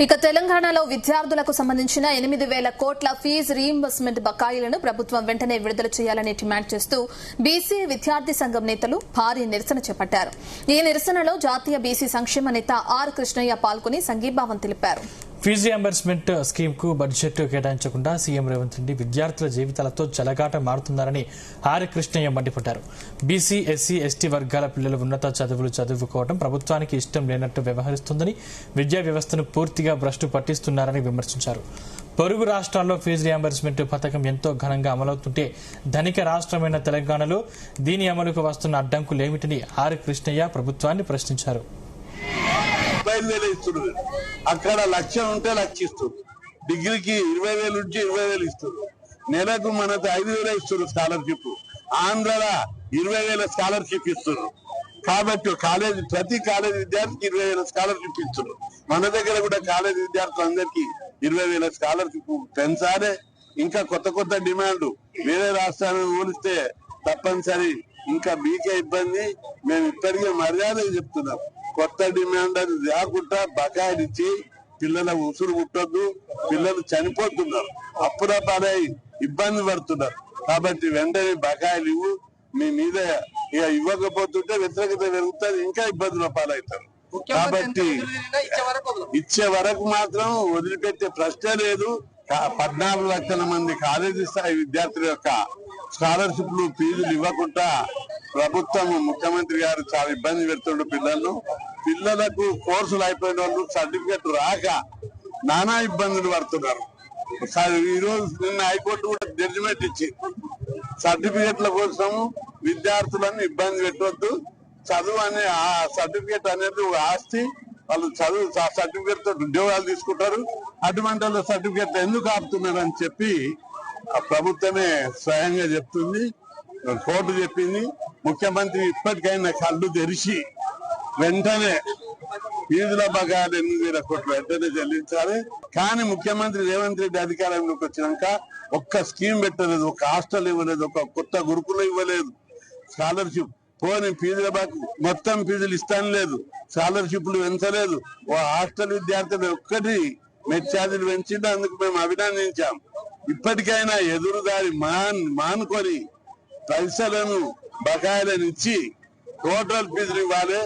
ఇక తెలంగాణలో విద్యార్థులకు సంబంధించిన 8,000 కోట్ల ఫీజు రీయింబర్స్మెంట్ బకాయిలను ప్రభుత్వం వెంటనే విడుదల చేయాలని డిమాండ్ చేస్తూ బీసీ విద్యార్థి సంఘం నేతలు భారీ నిరసన చేపట్టారు. ఈ నిరసనలో జాతీయ బీసీ సంక్షేమ నేత ఆర్ కృష్ణయ్య పాల్గొని సంఘీభావం తెలిపారు. ఫీజు రియంబర్స్మెంట్ స్కీమ్ కు బడ్జెట్ కేటాయించకుండా సీఎం రేవంత్ రెడ్డి విద్యార్థుల జీవితాలతో చెలగాట మారుతున్నారని ఆర్ కృష్ణయ్య మండిపడ్డారు. బీసీ, ఎస్సీ, ఎస్టీ వర్గాల పిల్లలు ఉన్నత చదువులు చదువుకోవడం ప్రభుత్వానికి ఇష్టం లేనట్టు వ్యవహరిస్తుందని, విద్యా వ్యవస్థను పూర్తిగా భ్రష్టు పట్టిస్తున్నారని విమర్శించారు. పొరుగు రాష్ట్రాల్లో ఫీజు రియంబర్స్మెంట్ పథకం ఎంతో ఘనంగా అమలవుతుంటే ధనిక రాష్ట్రమైన తెలంగాణలో దీని అమలుకు వస్తున్న అడ్డంకులేమిటని ఆర్ కృష్ణయ్య ప్రభుత్వాన్ని ప్రశ్నించారు. అక్కడ 1,00,000 ఉంటే 1,00,000 ఇస్తారు. డిగ్రీకి 20,000 నుంచి 20,000 ఇస్తారు. నెలకు మనకు 5,000 ఇస్తారు స్కాలర్షిప్. ఆంధ్రలో 20,000 స్కాలర్షిప్ ఇస్తారు. కాబట్టి ప్రతి కాలేజ్ విద్యార్థికి 20,000 స్కాలర్షిప్ ఇస్తారు. మన దగ్గర కూడా కాలేజ్ విద్యార్థులందరికీ 20,000 స్కాలర్షిప్ పెంచాలి. ఇంకా కొత్త కొత్త డిమాండ్ వేరే రాష్ట్రాలను పోలిస్తే తప్పనిసరి. ఇంకా మీకే ఇబ్బంది. మేము ఇప్పటికే మర్యాద చెప్తున్నాం. కొత్త డిమాండ్ అని లేకుండా బకాయిలు ఇచ్చి పిల్లల ఉసురు పుట్టొద్దు. పిల్లలు చనిపోతున్నారు, అప్పుల పాలై ఇబ్బంది పడుతున్నారు. కాబట్టి వెంటనే బకాయిలు ఇవ్వు. మీ మీద ఇక ఇవ్వకపోతుంటే వ్యతిరేకత పెరుగుతుంది, ఇంకా ఇబ్బందుల పాలవుతారు. కాబట్టి ఇచ్చే వరకు మాత్రం వదిలిపెట్టే ప్రశ్న లేదు. 14 లక్షల మంది కాలేజీ స్థాయి విద్యార్థుల యొక్క స్కాలర్షిప్లు ఫీజులు ఇవ్వకుండా ప్రభుత్వం, ముఖ్యమంత్రి గారు చాలా ఇబ్బంది పెడుతుండ్రు పిల్లలకు కోర్సులు అయిపోయిన వాళ్ళు సర్టిఫికెట్ రాక నానా ఇబ్బందులు పడుతున్నారు. ఈ రోజు నిన్న హైకోర్టు కూడా జడ్జిమెంట్ ఇచ్చి సర్టిఫికెట్ల కోసం విద్యార్థులను ఇబ్బంది పెట్టవద్దు. చదువు అనే ఆ సర్టిఫికెట్ అనేది ఒక ఆస్తి. వాళ్ళు చదువు సర్టిఫికెట్ తో ఉద్యోగాలు తీసుకుంటారు. అటువంటి వాళ్ళ సర్టిఫికెట్ ఎందుకు ఆపుతున్నారు అని చెప్పి ప్రభుత్వమే స్వయంగా చెప్తుంది. కోర్టు చెప్పింది. ముఖ్యమంత్రి ఇప్పటికైనా కళ్ళు తెరిచి వెంటనే ఫీజుల బకాయిలు 8,000 కోట్లు వెంటనే చెల్లించాలి. కానీ ముఖ్యమంత్రి రేవంత్ రెడ్డి అధికారంలోకి వచ్చినాక ఒక్క స్కీమ్ పెట్టలేదు, ఒక హాస్టల్ ఇవ్వలేదు, ఒక కొత్త గురుకులు ఇవ్వలేదు. స్కాలర్షిప్ పోని ఫీజుల మొత్తం ఫీజులు ఇస్తాను లేదు, స్కాలర్షిప్లు పెంచలేదు. ఓ హాస్టల్ విద్యార్థులు ఒక్కటి మెట్ ఛార్జీలు పెంచింది. అందుకు మేము అభినందించాం. ఇప్పటికైనా ఎదురుదారి మానుకొని పైసలను బకాయిలను ఇచ్చి టోటల్ ఫీజులు ఇవ్వాలి.